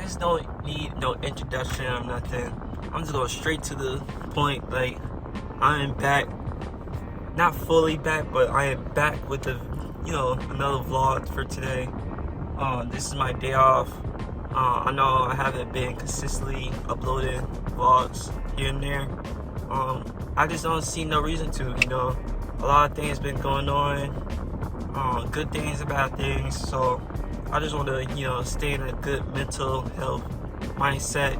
just don't need no introduction or nothing. I'm just going straight to the point. Like, I am back, not fully back, but I am back with another vlog for today. This is my day off. I know I haven't been consistently uploading vlogs here and there. I just don't see no reason to. A lot of things been going on, good things and bad things. So I just want to, stay in a good mental health mindset.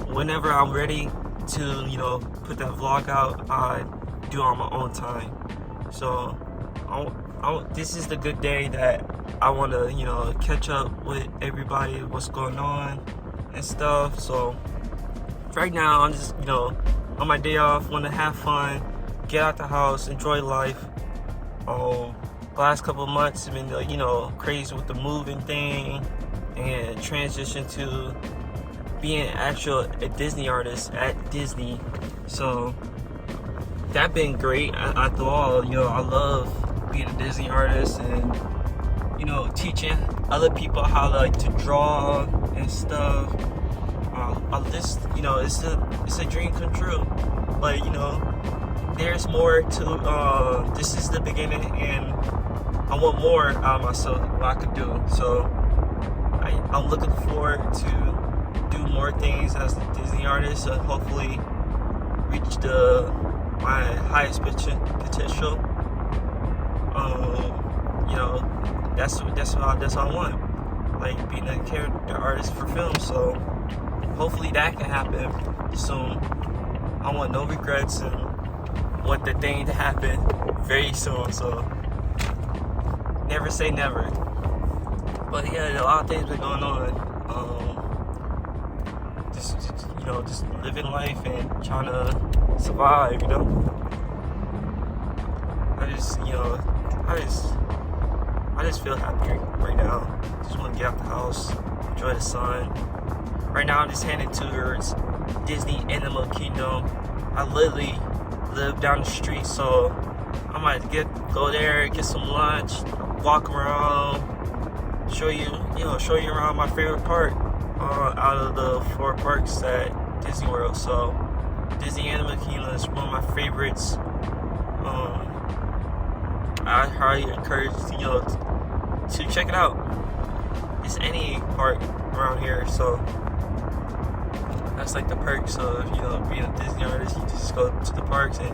Whenever I'm ready to, put that vlog out, I do on my own time. So this is the good day that I want to, catch up with everybody, what's going on and stuff. So right now, I'm just, on my day off, want to have fun, get out the house, enjoy life. Last couple of months have been, crazy with the moving thing and transition to being a Disney artist at Disney. So that been great. I thought, I love being a Disney artist and, teaching other people how to draw and stuff. It's a dream come true. But, there's more to, this is the beginning, and I want more out of myself, what I could do. So I'm looking forward to do more things as a Disney artist and hopefully reach my highest potential. That's what I want, like being a character artist for film. So hopefully that can happen soon. I want no regrets and want the thing to happen very soon. So never say never. But yeah, a lot of things been going on. Just living life and trying to survive. I just feel happy right now. Just want to get out the house, enjoy the sun. Right now, I'm just heading towards Disney Animal Kingdom. I literally live down the street, so I might go there, get some lunch, walk around, show you around my favorite park out of the 4 parks at Disney World. So Disney Animal Kingdom is one of my favorites. I highly encourage to check it out. It's any park around here, so that's like the perks of being a Disney artist. You just go to the parks and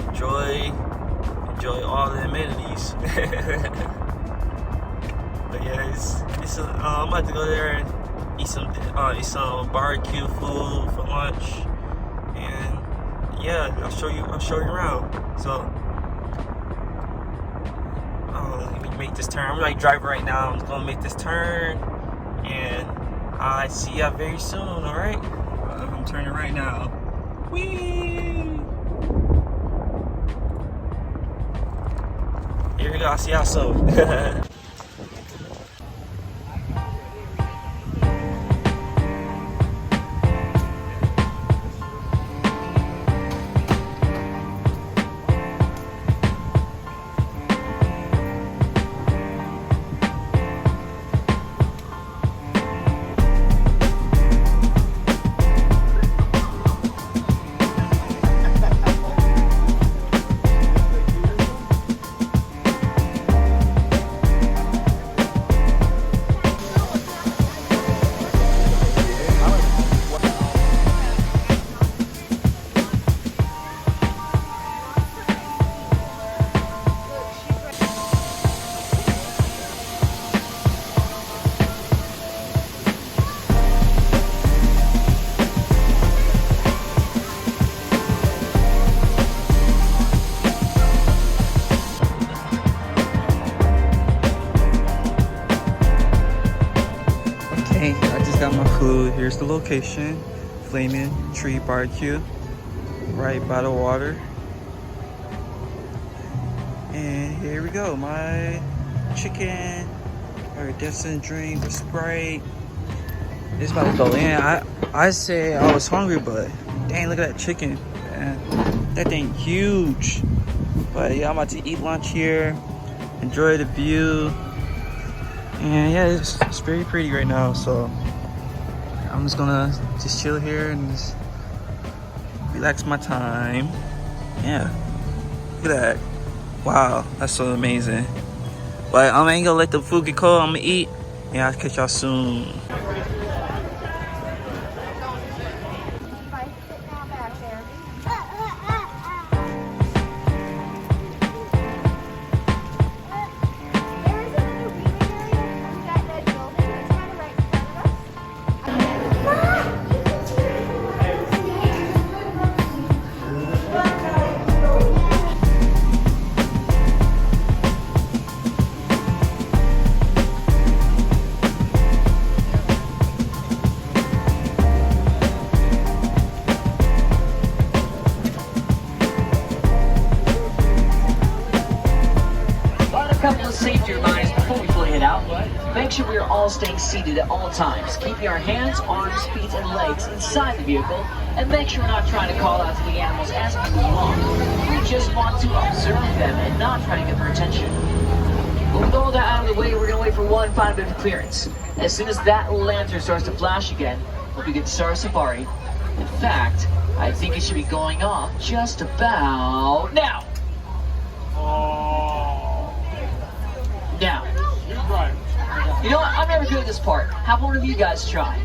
enjoy all the amenities. But yeah, I'm about to go there and eat some barbecue food for lunch, and yeah, I'll show you around. So let me make this turn. I'm like driving right now. I'm gonna make this turn, and I see you very soon. All right, I'm turning right now. Whee! Here we go. I'll see y'all soon. Got my food. Here's the location, Flaming Tree Barbecue, right by the water. And here we go, my chicken, or Destin drink with Sprite. It's about to go in. I say I was hungry, but dang, look at that chicken, man. That thing huge. But yeah, I'm about to eat lunch here, enjoy the view, And yeah, it's very pretty right now, so I'm just gonna just chill here and just relax my time. Yeah, look at that. Wow, that's so amazing. But I ain't gonna let the food get cold. I'm gonna eat. Yeah, I'll catch y'all soon. Couple of safety reminders before we fully head out. Make sure we are all staying seated at all times, keeping our hands, arms, feet, and legs inside the vehicle, and make sure we're not trying to call out to the animals as we move along. We just want to observe them and not try to get their attention. But with all that out of the way, we're going to wait for one final bit of clearance. As soon as that lantern starts to flash again, we'll begin Star Safari. In fact, I think it should be going off just about now. Now, you know what? I'm never good at this part. Have one of you guys try.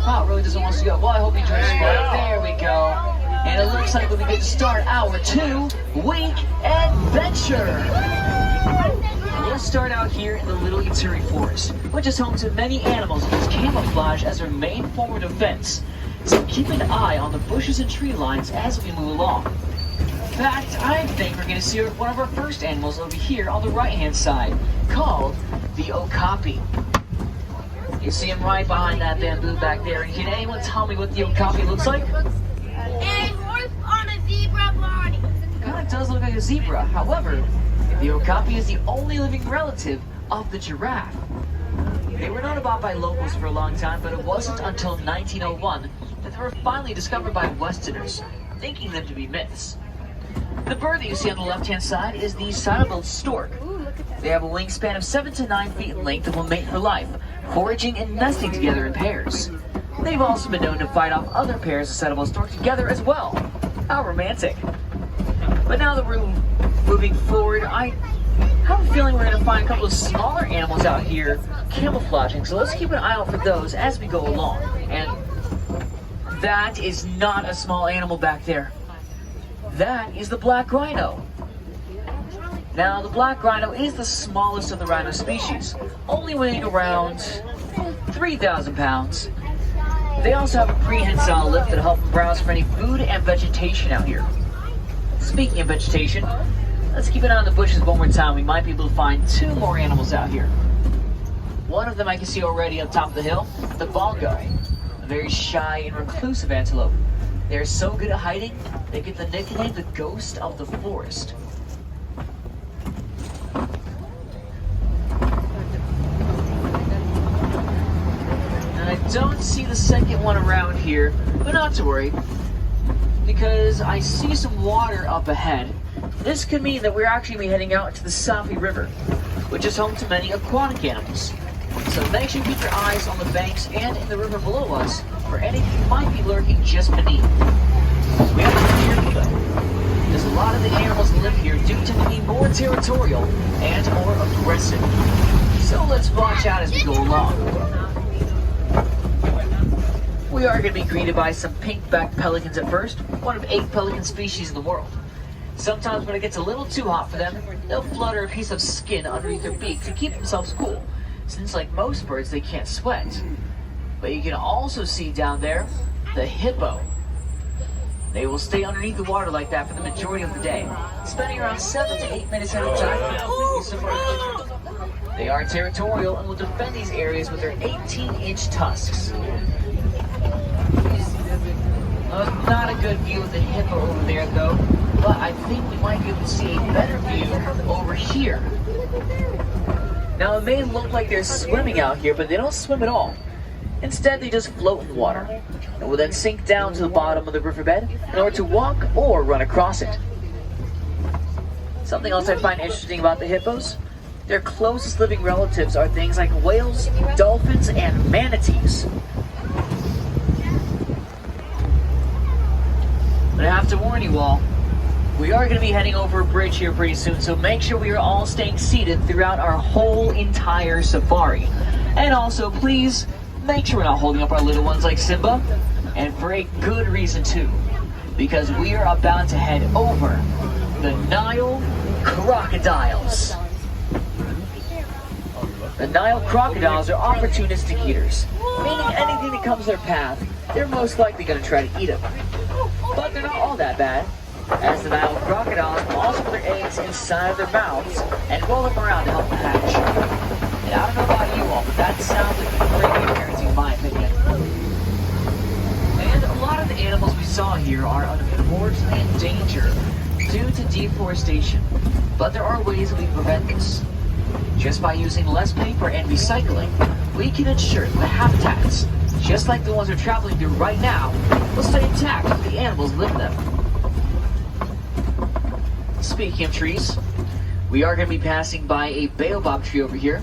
Wow, it really doesn't want us to go. Well, I hope you enjoyed this part. There we go. And it looks like we'll be good to start our 2-week adventure. We'll start out here in the Little Yeturi Forest, which is home to many animals and use camouflage as their main form of defense. So keep an eye on the bushes and tree lines as we move along. In fact, I think we're going to see one of our first animals over here on the right-hand side, called the okapi. You see him right behind that bamboo back there. And can anyone tell me what the okapi looks like? A horse on a zebra body. Kind of does look like a zebra. However, the okapi is the only living relative of the giraffe. They were known about by locals for a long time, but it wasn't until 1901 that they were finally discovered by Westerners, thinking them to be myths. The bird that you see on the left-hand side is the saddle-billed stork. They have a wingspan of 7 to 9 feet in length and will mate for life, foraging and nesting together in pairs. They've also been known to fight off other pairs of saddle-billed stork together as well. How romantic. But now that we're moving forward, I have a feeling we're going to find a couple of smaller animals out here camouflaging, so let's keep an eye out for those as we go along. And that is not a small animal back there. That is the black rhino. Now, the black rhino is the smallest of the rhino species, only weighing around 3,000 pounds. They also have a prehensile lip that helps them browse for any food and vegetation out here. Speaking of vegetation, let's keep an eye on the bushes one more time. We might be able to find 2 more animals out here. One of them I can see already up top of the hill, the bongo, a very shy and reclusive antelope. They're so good at hiding, they get the nickname the ghost of the forest. And I don't see the second one around here, but not to worry, because I see some water up ahead. This could mean that we're actually heading out to the Safi River, which is home to many aquatic animals. So make sure you keep your eyes on the banks and in the river below us for anything that might be lurking just beneath. We have to be careful though, because a lot of the animals that live here do tend to be more territorial and more aggressive. So let's watch out as we go along. We are going to be greeted by some pink-backed pelicans at first, one of 8 pelican species in the world. Sometimes when it gets a little too hot for them, they'll flutter a piece of skin underneath their beak to keep themselves cool, since like most birds, they can't sweat. But you can also see down there, the hippo. They will stay underneath the water like that for the majority of the day, spending around 7 to 8 minutes at a time. They are territorial and will defend these areas with their 18-inch tusks. Not a good view of the hippo over there though, but I think we might be able to see a better view over here. Now it may look like they're swimming out here, but they don't swim at all. Instead, they just float in the water, and will then sink down to the bottom of the riverbed in order to walk or run across it. Something else I find interesting about the hippos, their closest living relatives are things like whales, dolphins, and manatees. But I have to warn you all, we are going to be heading over a bridge here pretty soon, so make sure we are all staying seated throughout our whole entire safari. And also, please, make sure we're not holding up our little ones like Simba, and for a good reason too, because we are about to head over the Nile crocodiles. The Nile crocodiles are opportunistic eaters, meaning anything that comes their path, they're most likely going to try to eat them. But they're not all that bad, as the Nile crocodiles will also put their eggs inside of their mouths and roll them around to help them hatch. And I don't know about you all, but that sounds like great parenting in my opinion. And a lot of the animals we saw here are unfortunately in danger due to deforestation. But there are ways that we prevent this. Just by using less paper and recycling, we can ensure that the habitats, just like the ones we're traveling through right now, will stay intact for the animals live in them. Speaking of trees, we are going to be passing by a baobab tree over here,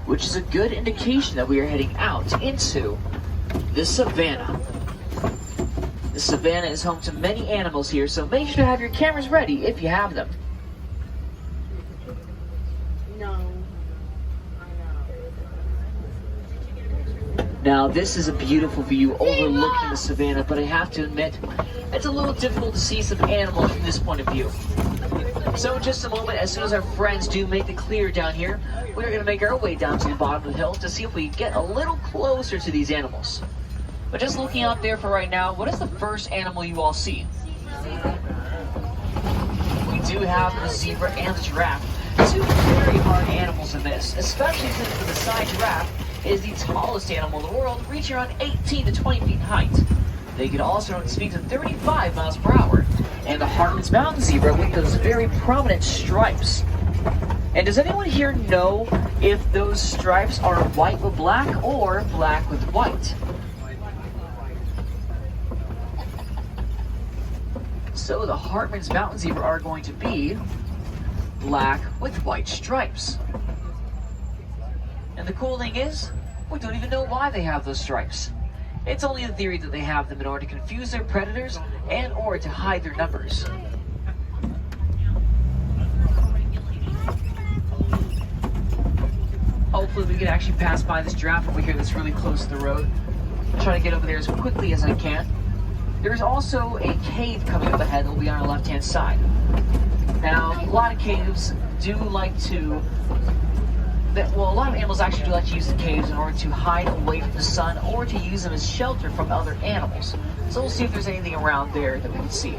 which is a good indication that we are heading out into the savannah. The savannah is home to many animals here, so make sure to have your cameras ready if you have them. Now, this is a beautiful view overlooking the savannah, but I have to admit, it's a little difficult to see some animals from this point of view. So in just a moment, as soon as our friends do make the clear down here, we're going to make our way down to the bottom of the hill to see if we can get a little closer to these animals. But just looking out there for right now, what is the first animal you all see? We do have the zebra and the giraffe, two very hard animals in this, especially since the Maasai giraffe is the tallest animal in the world, reaching around 18 to 20 feet in height. They can also run at speeds of 35 miles per hour. And the Hartmann's mountain zebra with those very prominent stripes. And does anyone here know if those stripes are white with black or black with white? So the Hartmann's mountain zebra are going to be black with white stripes. And the cool thing is, we don't even know why they have those stripes. It's only a theory that they have them in order to confuse their predators and or to hide their numbers. Hopefully we can actually pass by this giraffe over here that's really close to the road. I'll try to get over there as quickly as I can. There's also a cave coming up ahead that will be on our left-hand side. Now, a lot of caves do like to a lot of animals actually do like to use the caves in order to hide away from the sun or to use them as shelter from other animals. So we'll see if there's anything around there that we can see.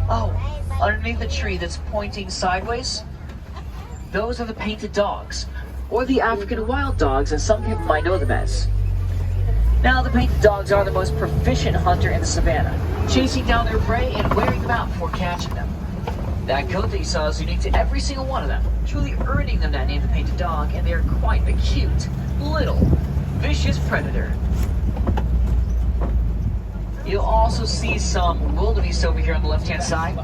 Oh, underneath the tree that's pointing sideways, those are the painted dogs, or the African wild dogs as some people might know them as. Now, the painted dogs are the most proficient hunter in the savannah, chasing down their prey and wearing them out before catching them. That coat that you saw is unique to every single one of them, truly earning them that name, the painted dog, and they are quite a cute, little, vicious predator. You'll also see some wildebeest over here on the left-hand side.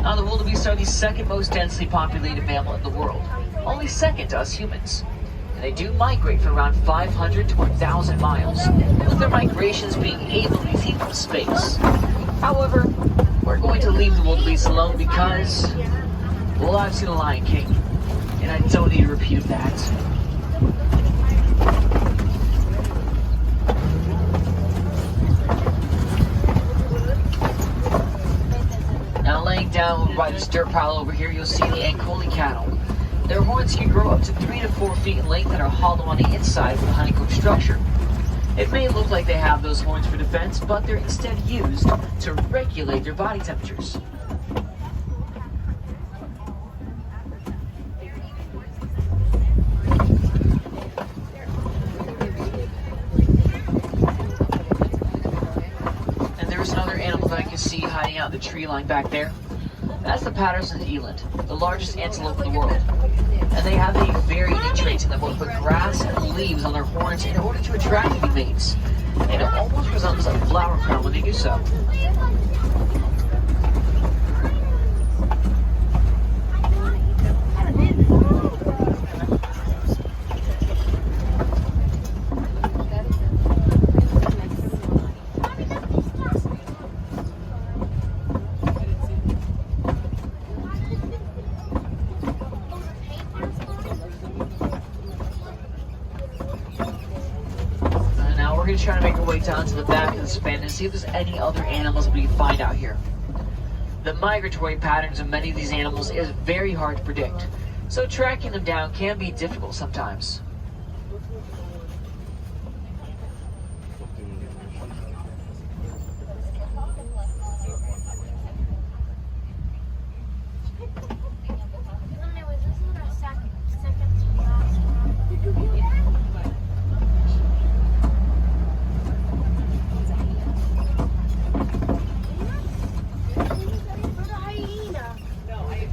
Now, the wildebeest are the second most densely populated mammal in the world, only second to us humans. They do migrate for around 500 to 1,000 miles, with their migrations being able to be seen from space. However, we're going to leave the wildebeest alone because, well, I've seen a Lion King, and I don't need a repeat of that. Now, laying down by this dirt pile over here, you'll see the Ankole cattle. Their horns can grow up to 3 to 4 feet in length and are hollow on the inside with a honeycomb structure. It may look like they have those horns for defense, but they're instead used to regulate their body temperatures. And there's another animal that I can see hiding out in the tree line back there. That's the Patterson's eland, the largest antelope in the world. And they have a very unique trait in them, both put grass and leaves on their horns in order to attract new mates. And it almost resembles a flower crown when they do so. We're going to try to make our way down to the back of the span and see if there's any other animals we can find out here. The migratory patterns of many of these animals is very hard to predict, so tracking them down can be difficult sometimes.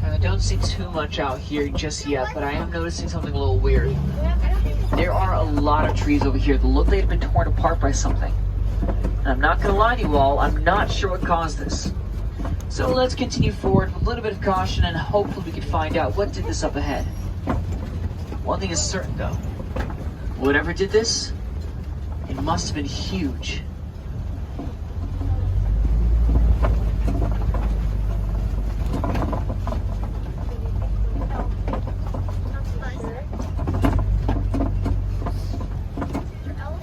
I don't see too much out here just yet, but I am noticing something a little weird. There are a lot of trees over here that look like they've been torn apart by something. And I'm not going to lie to you all, I'm not sure what caused this. So let's continue forward with a little bit of caution and hopefully we can find out what did this up ahead. One thing is certain though, whatever did this, it must have been huge.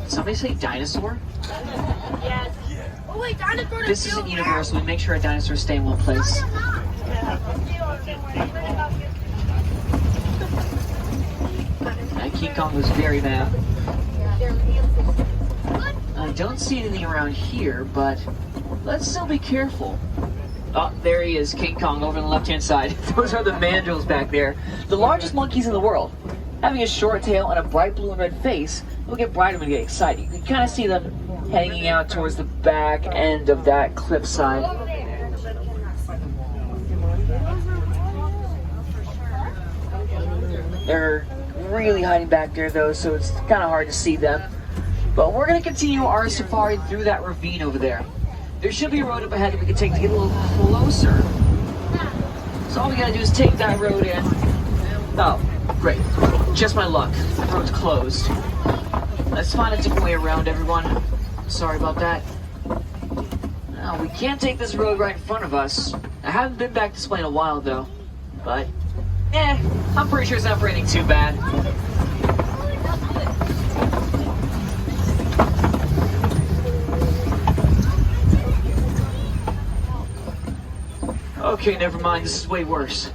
Somebody say dinosaur? Yes. Oh wait, dinosaur. This isn't universal. We make sure our dinosaurs stay in one place. And King Kong was very mad. I don't see anything around here, but let's still be careful. Oh, there he is, King Kong over on the left-hand side. Those are the mandrills back there, the largest monkeys in the world. Having a short tail and a bright blue and red face, they'll get brighter when they get excited. You can kind of see them hanging out towards the back end of that cliffside. They're really hiding back there though, so it's kind of hard to see them. But we're going to continue our safari through that ravine over there. There should be a road up ahead that we can take to get a little closer. So all we got to do is take that road in. Oh, great. Just my luck. The road's closed. Let's find a different way around, everyone. Sorry about that. Now, we can't take this road right in front of us. I haven't been back this way in a while, though. But, I'm pretty sure it's not raining too bad. Okay, never mind. This is way worse.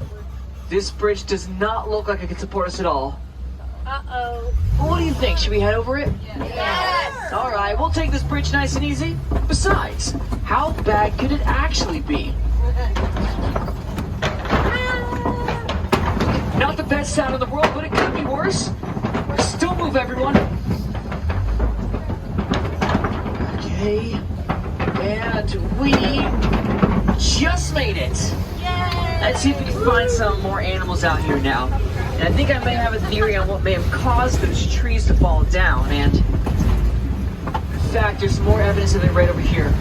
This bridge does not look like it can support us at all. Uh-oh. What do you think? Should we head over it? Yes. All right, we'll take this bridge nice and easy. Besides, how bad could it actually be? Not the best sound in the world, but it could be worse. Still move, everyone. Okay, and we just made it. Let's see if we can find some more animals out here now. And I think I may have a theory on what may have caused those trees to fall down. And in fact, there's more evidence of it right over here.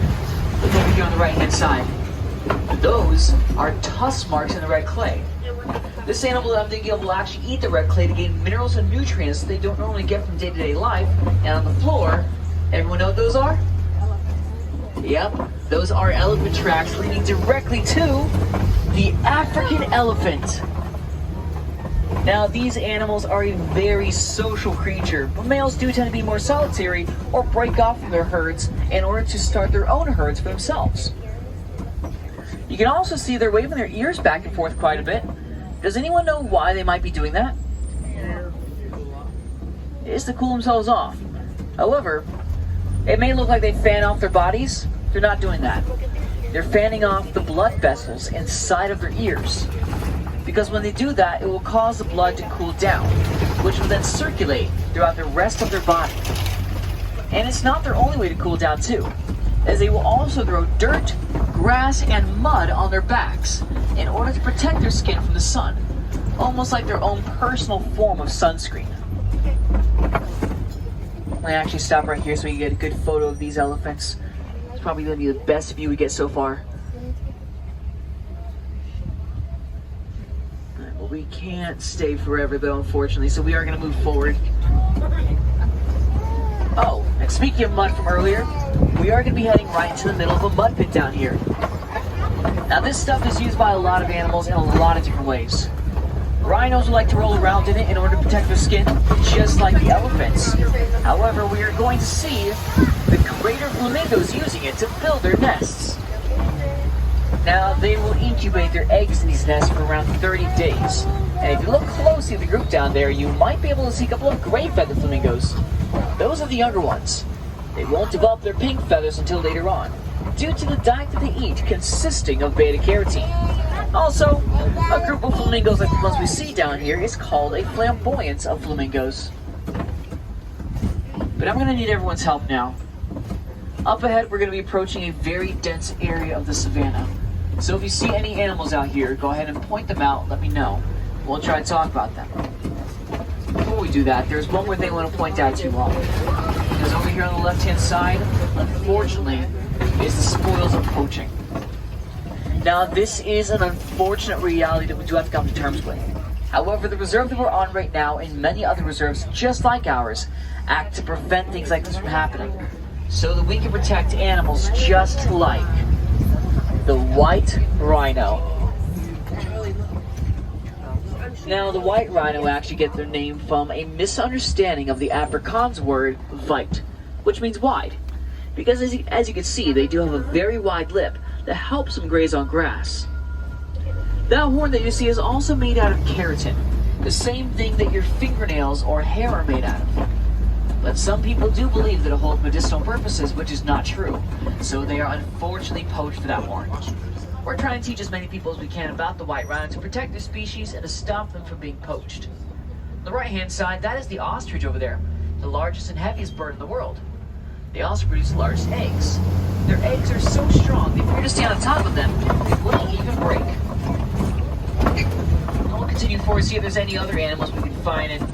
Look over here on the right-hand side. Those are tusk marks in the red clay. This animal, I'm thinking, will actually eat the red clay to gain minerals and nutrients they don't normally get from day-to-day life. And on the floor, everyone know what those are? Yep, those are elephant tracks leading directly to the African elephant. Now, these animals are a very social creature, but males do tend to be more solitary or break off from their herds in order to start their own herds for themselves. You can also see they're waving their ears back and forth quite a bit. Does anyone know why they might be doing that? It's to cool themselves off. However, it may look like they fan off their bodies. They're not doing that. They're fanning off the blood vessels inside of their ears. Because when they do that, it will cause the blood to cool down, which will then circulate throughout the rest of their body. And it's not their only way to cool down too, as they will also throw dirt, grass, and mud on their backs in order to protect their skin from the sun. almost like their own personal form of sunscreen. I'm gonna actually stop right here so we can get a good photo of these elephants. It's probably gonna be the best view we get so far. Well, we can't stay forever though, unfortunately, so we are gonna move forward. Oh, and speaking of mud from earlier, we are gonna be heading right into the middle of a mud pit down here. Now this stuff is used by a lot of animals in a lot of different ways. Rhinos would like to roll around in it in order to protect their skin, just like the elephants. However, we are going to see the greater flamingos using it to build their nests. Now, they will incubate their eggs in these nests for around 30 days. And if you look closely at the group down there, you might be able to see a couple of gray feather flamingos. Those are the younger ones. They won't develop their pink feathers until later on, due to the diet that they eat consisting of beta-carotene. Also, a group of flamingos like the ones we see down here is called a flamboyance of flamingos. But I'm going to need everyone's help now. Up ahead, we're going to be approaching a very dense area of the savannah. So if you see any animals out here, go ahead and point them out, let me know. We'll try to talk about them. Before we do that, there's one more thing I want to point out to you all. Because over here on the left-hand side, unfortunately, is the spoils of poaching. Now, this is an unfortunate reality that we do have to come to terms with. However, the reserve that we're on right now and many other reserves, just like ours, act to prevent things like this from happening, so that we can protect animals just like the white rhino. Now, the white rhino actually get their name from a misunderstanding of the Afrikaans word "weit," which means wide. Because as you can see, they do have a very wide lip that helps them graze on grass. That horn that you see is also made out of keratin, the same thing that your fingernails or hair are made out of. But some people do believe that it holds medicinal purposes, which is not true, so they are unfortunately poached for that horn. We're trying to teach as many people as we can about the white rhino to protect their species and to stop them from being poached. On the right-hand side, that is the ostrich over there, the largest and heaviest bird in the world. They also produce the largest eggs. Their eggs are so strong that if you were to stand on top of them, they wouldn't even break. And we'll continue forward to see if there's any other animals we can find. And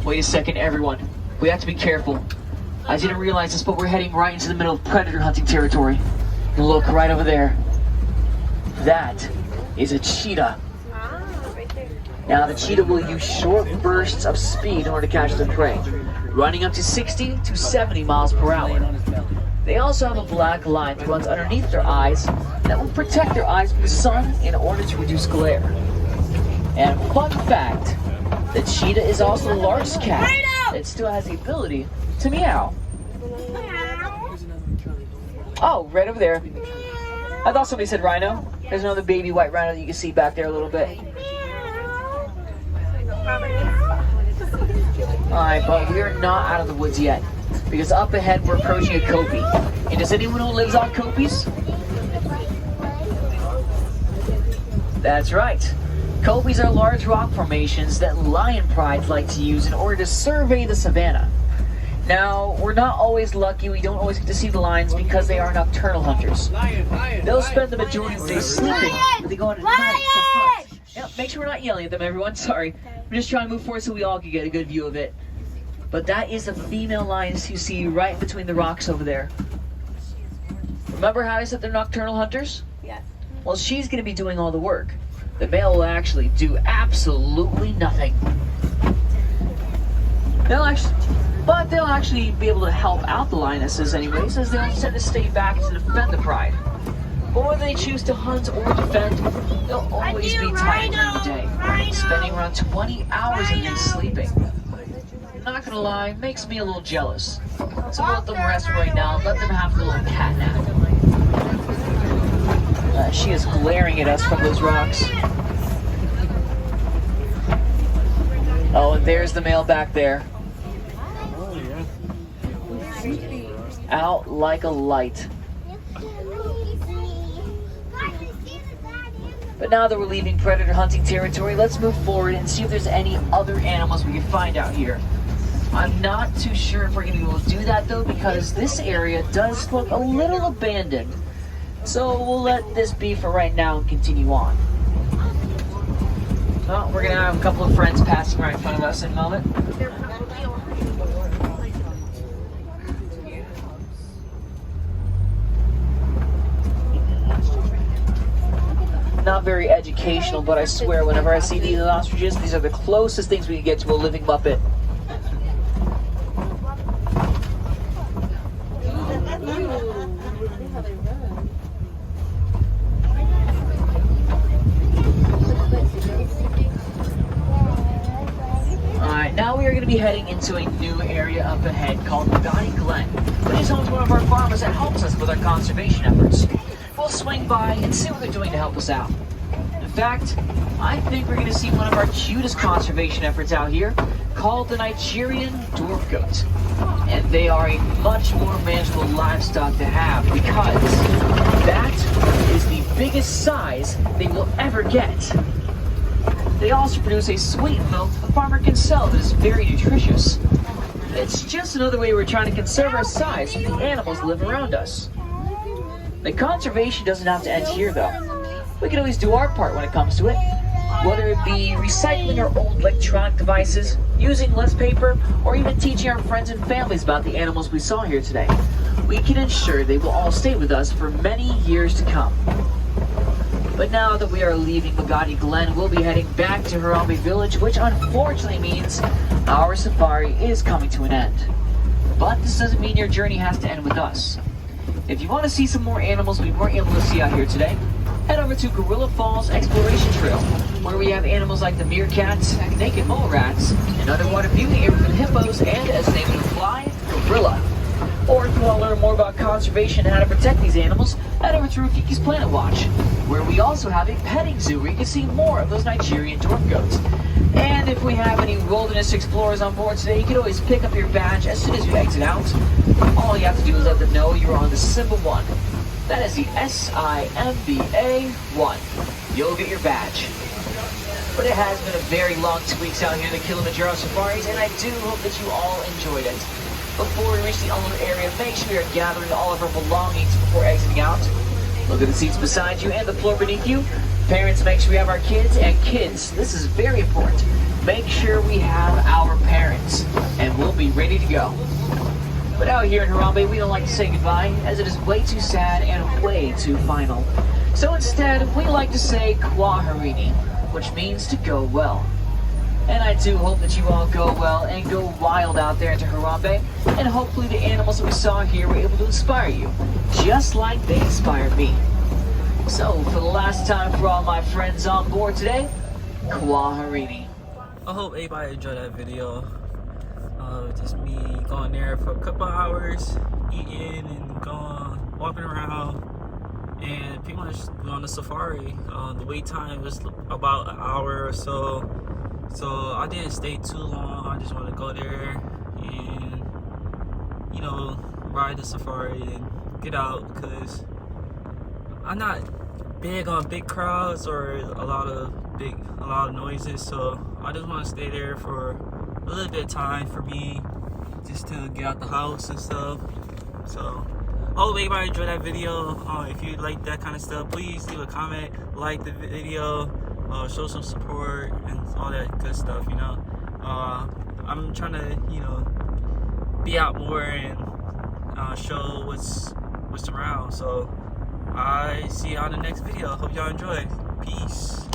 wait a second, everyone. We have to be careful. I didn't realize this, but we're heading right into the middle of predator hunting territory. And look, right over there. That is a cheetah. Now, the cheetah will use short bursts of speed in order to catch their prey, running up to 60 to 70 miles per hour. They also have a black line that runs underneath their eyes that will protect their eyes from the sun in order to reduce glare. And fun fact, the cheetah is also the largest cat that still has the ability to meow. Oh, right over there. I thought somebody said rhino. There's another baby white rhino that you can see back there a little bit. Alright, but we are not out of the woods yet, because up ahead we're approaching a kopje. And does anyone who lives on kopjes? That's right. Kopjes are large rock formations that lion prides like to use in order to survey the savannah. Now, we're not always lucky, we don't always get to see the lions because they are nocturnal hunters. They'll spend the majority of the day sleeping, but they go out at night to hunt. Yep, make sure we're not yelling at them, everyone. Sorry. We're just trying to move forward so we all can get a good view of it. But that is a female lioness you see right between the rocks over there. Remember how I said they're nocturnal hunters? Yes. Well, she's going to be doing all the work. The male will actually do absolutely nothing. They'll actually be able to help out the lionesses anyways, as they'll tend to stay back to defend the pride. Or whether they choose to hunt or defend, they'll always be tired during the day, spending around 20 hours a day sleeping. I'm not gonna lie, it makes me a little jealous. So we'll let them rest right now and let them have a little cat nap. She is glaring at us from those rocks. Oh, and there's the male back there. Out like a light. But now that we're leaving predator hunting territory, let's move forward and see if there's any other animals we can find out here. I'm not too sure if we're going to be able to do that though, because this area does look a little abandoned. So we'll let this be for right now and continue on. Well, we're gonna have a couple of friends passing right in front of us in a moment. Not very educational, but I swear whenever I see these ostriches, these are the closest things we can get to a living Muppet. Alright, now we are going to be heading into a new area up ahead called Magadi Glen, which is home to one of our farmers that helps us with our conservation efforts. We'll swing by and see what they're doing to help us out. In fact, I think we're going to see one of our cutest conservation efforts out here, called the Nigerian dwarf goat. And they are a much more manageable livestock to have because that is the biggest size they will ever get. They also produce a sweet milk the farmer can sell that is very nutritious. It's just another way we're trying to conserve our size so the animals live around us. The conservation doesn't have to end here though. We can always do our part when it comes to it. Whether it be recycling our old electronic devices, using less paper, or even teaching our friends and families about the animals we saw here today, we can ensure they will all stay with us for many years to come. But now that we are leaving Magadi Glen, we'll be heading back to Harambe Village, which unfortunately means our safari is coming to an end. But this doesn't mean your journey has to end with us. If you want to see some more animals we weren't able to see out here today, head over to Gorilla Falls Exploration Trail, where we have animals like the meerkats, naked mole rats, and underwater beauty African hippos, and as the name would imply, gorilla. Or if you want to learn more about conservation and how to protect these animals, head over to Rafiki's Planet Watch, where we also have a petting zoo where you can see more of those Nigerian dwarf goats. And if we have any wilderness explorers on board today, you can always pick up your badge as soon as you exit out. All you have to do is let them know you're on the Simba 1. That is the SIMBA 1. You'll get your badge. But it has been a very long 2 weeks out here in the Kilimanjaro Safaris, and I do hope that you all enjoyed it. Before we reach the Uluru area, make sure we are gathering all of our belongings before exiting out. Look at the seats beside you and the floor beneath you. Parents, make sure we have our kids, and kids, this is very important. Make sure we have our parents, and we'll be ready to go. But out here in Harambe, we don't like to say goodbye, as it is way too sad and way too final. So instead, we like to say Kwaherini, which means to go well. And I do hope that you all go well and go wild out there into Harambe, and hopefully the animals that we saw here were able to inspire you, just like they inspired me. So, for the last time for all my friends on board today, Kwaherini. I hope everybody enjoyed that video. Just me going there for a couple hours, eating and going, walking around, and pretty much on the safari. The wait time was about an hour or so. So I didn't stay too long. I just want to go there and, you know, ride the safari and get out, because I'm not big on big crowds or a lot of noises. So I just want to stay there for a little bit of time for me, just to get out the house and stuff. So I hope everybody enjoyed that video. If you like that kind of stuff, please leave a comment, like the video, show some support and all that good stuff, you know. I'm trying to, you know, be out more and show what's around. So I see you on the next video. Hope y'all enjoy. Peace.